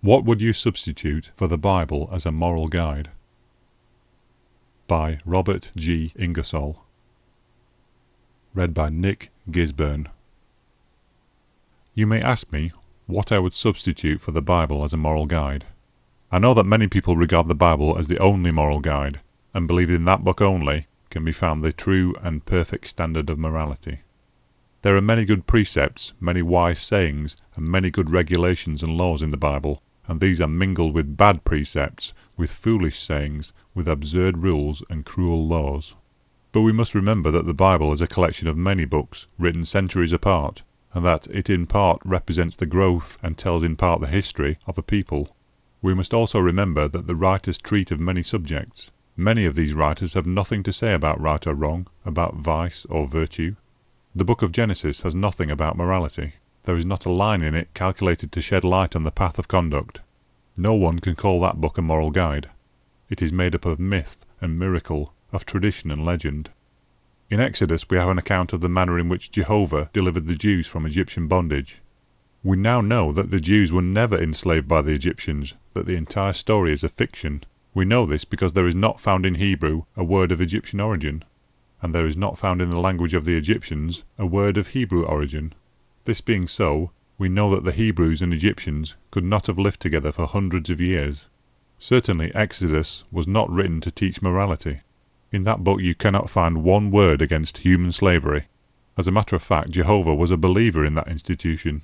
What would you substitute for the Bible as a moral guide? By Robert G. Ingersoll. Read by Nick Gisburne. You may ask me what I would substitute for the Bible as a moral guide. I know that many people regard the Bible as the only moral guide, and believe in that book only can be found the true and perfect standard of morality. There are many good precepts, many wise sayings, and many good regulations and laws in the Bible, and these are mingled with bad precepts, with foolish sayings, with absurd rules and cruel laws. But we must remember that the Bible is a collection of many books, written centuries apart, and that it in part represents the growth and tells in part the history of a people. We must also remember that the writers treat of many subjects. Many of these writers have nothing to say about right or wrong, about vice or virtue. The book of Genesis has nothing about morality. There is not a line in it calculated to shed light on the path of conduct. No one can call that book a moral guide. It is made up of myth and miracle, of tradition and legend. In Exodus we have an account of the manner in which Jehovah delivered the Jews from Egyptian bondage. We now know that the Jews were never enslaved by the Egyptians, that the entire story is a fiction. We know this because there is not found in Hebrew a word of Egyptian origin, and there is not found in the language of the Egyptians a word of Hebrew origin. This being so, we know that the Hebrews and Egyptians could not have lived together for hundreds of years. Certainly Exodus was not written to teach morality. In that book you cannot find one word against human slavery. As a matter of fact, Jehovah was a believer in that institution.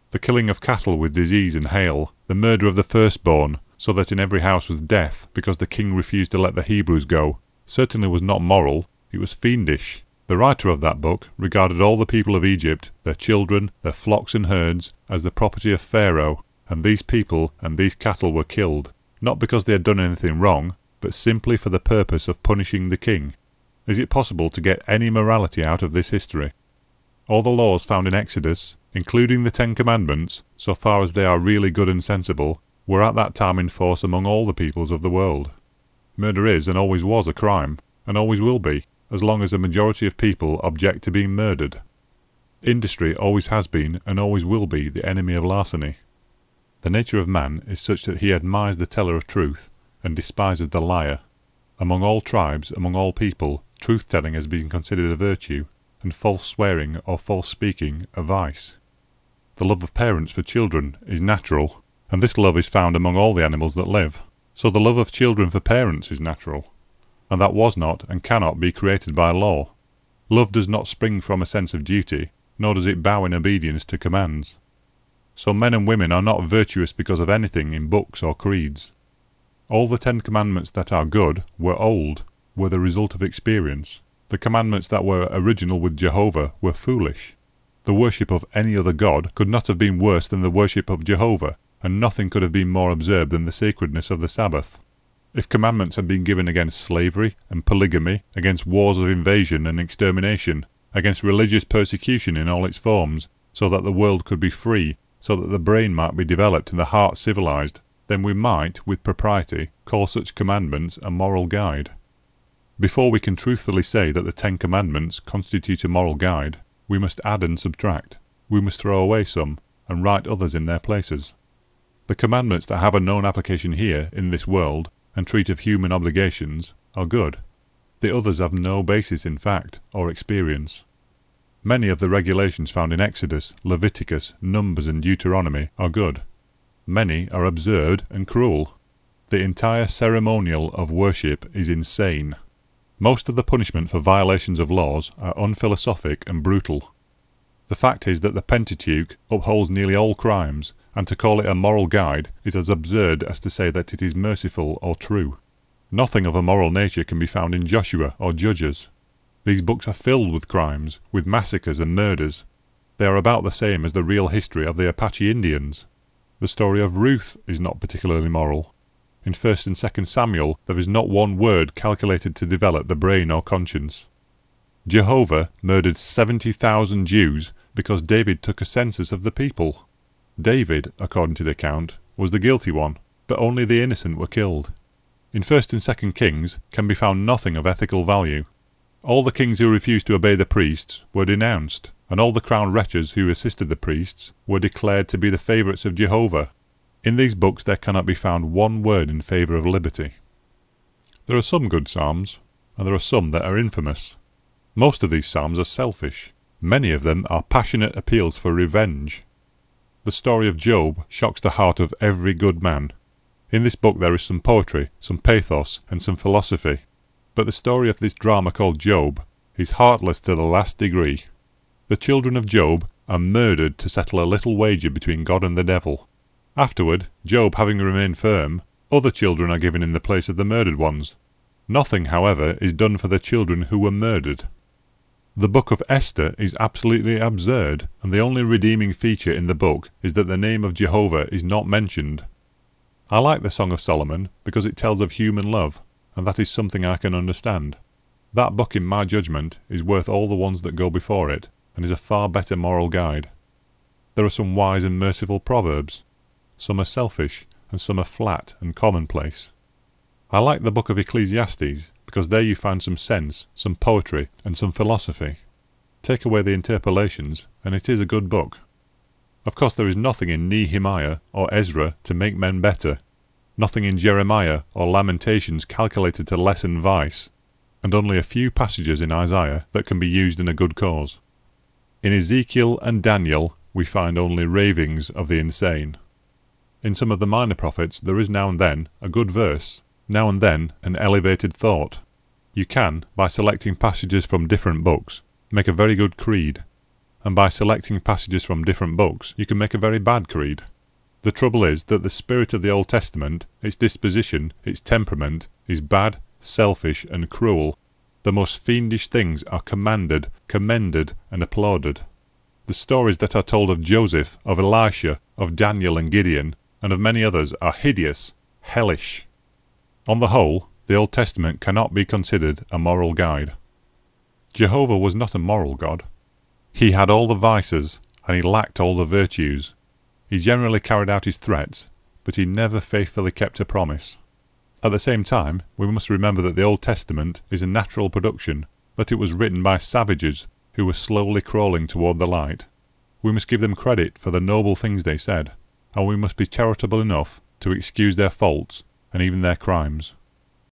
The killing of cattle with disease and hail, the murder of the firstborn, so that in every house was death because the king refused to let the Hebrews go, certainly was not moral, it was fiendish. The writer of that book regarded all the people of Egypt, their children, their flocks and herds, as the property of Pharaoh, and these people and these cattle were killed, not because they had done anything wrong, but simply for the purpose of punishing the king. Is it possible to get any morality out of this history? All the laws found in Exodus, including the 10 Commandments, so far as they are really good and sensible, were at that time in force among all the peoples of the world. Murder is and always was a crime, and always will be, as long as a majority of people object to being murdered. Industry always has been and always will be the enemy of larceny. The nature of man is such that he admires the teller of truth and despises the liar. Among all tribes, among all people, truth-telling has been considered a virtue, and false swearing or false speaking a vice. The love of parents for children is natural, and this love is found among all the animals that live. So the love of children for parents is natural, and that was not and cannot be created by law. Love does not spring from a sense of duty, nor does it bow in obedience to commands. So men and women are not virtuous because of anything in books or creeds. All the 10 Commandments that are good were old, were the result of experience. The commandments that were original with Jehovah were foolish. The worship of any other god could not have been worse than the worship of Jehovah, and nothing could have been more absurd than the sacredness of the Sabbath. If commandments had been given against slavery and polygamy, against wars of invasion and extermination, against religious persecution in all its forms, so that the world could be free, so that the brain might be developed and the heart civilized, then we might, with propriety, call such commandments a moral guide. Before we can truthfully say that the 10 Commandments constitute a moral guide, we must add and subtract. We must throw away some, and write others in their places. The commandments that have a known application here, in this world, and treat of human obligations, are good. The others have no basis in fact or experience. Many of the regulations found in Exodus, Leviticus, Numbers and Deuteronomy are good. Many are absurd and cruel. The entire ceremonial of worship is insane. Most of the punishment for violations of laws are unphilosophic and brutal. The fact is that the Pentateuch upholds nearly all crimes, and to call it a moral guide is as absurd as to say that it is merciful or true. Nothing of a moral nature can be found in Joshua or Judges. These books are filled with crimes, with massacres and murders. They are about the same as the real history of the Apache Indians. The story of Ruth is not particularly moral. In 1st and 2nd Samuel there is not one word calculated to develop the brain or conscience. Jehovah murdered 70,000 Jews because David took a census of the people. David, according to the account, was the guilty one, but only the innocent were killed. In 1st and 2nd Kings can be found nothing of ethical value. All the kings who refused to obey the priests were denounced, and all the crowned wretches who assisted the priests were declared to be the favourites of Jehovah. In these books there cannot be found one word in favour of liberty. There are some good psalms, and there are some that are infamous. Most of these psalms are selfish. Many of them are passionate appeals for revenge. The story of Job shocks the heart of every good man. In this book there is some poetry, some pathos, and some philosophy. But the story of this drama called Job is heartless to the last degree. The children of Job are murdered to settle a little wager between God and the devil. Afterward, Job having remained firm, other children are given in the place of the murdered ones. Nothing, however, is done for the children who were murdered. The book of Esther is absolutely absurd, and the only redeeming feature in the book is that the name of Jehovah is not mentioned. I like the Song of Solomon because it tells of human love, and that is something I can understand. That book, in my judgment, is worth all the ones that go before it, and is a far better moral guide. There are some wise and merciful proverbs. Some are selfish, and some are flat and commonplace. I like the book of Ecclesiastes, because there you find some sense, some poetry, and some philosophy. Take away the interpolations, and it is a good book. Of course there is nothing in Nehemiah or Ezra to make men better, nothing in Jeremiah or Lamentations calculated to lessen vice, and only a few passages in Isaiah that can be used in a good cause. In Ezekiel and Daniel we find only ravings of the insane. In some of the minor prophets there is now and then a good verse, now and then an elevated thought. You can, by selecting passages from different books, make a very good creed, and by selecting passages from different books you can make a very bad creed. The trouble is that the spirit of the Old Testament, its disposition, its temperament, is bad, selfish, and cruel. The most fiendish things are commanded, commended, and applauded. The stories that are told of Joseph, of Elisha, of Daniel and Gideon, and of many others are hideous, hellish. On the whole, the Old Testament cannot be considered a moral guide. Jehovah was not a moral God. He had all the vices, and he lacked all the virtues. He generally carried out his threats, but he never faithfully kept a promise. At the same time, we must remember that the Old Testament is a natural production, that it was written by savages who were slowly crawling toward the light. We must give them credit for the noble things they said, and we must be charitable enough to excuse their faults and even their crimes.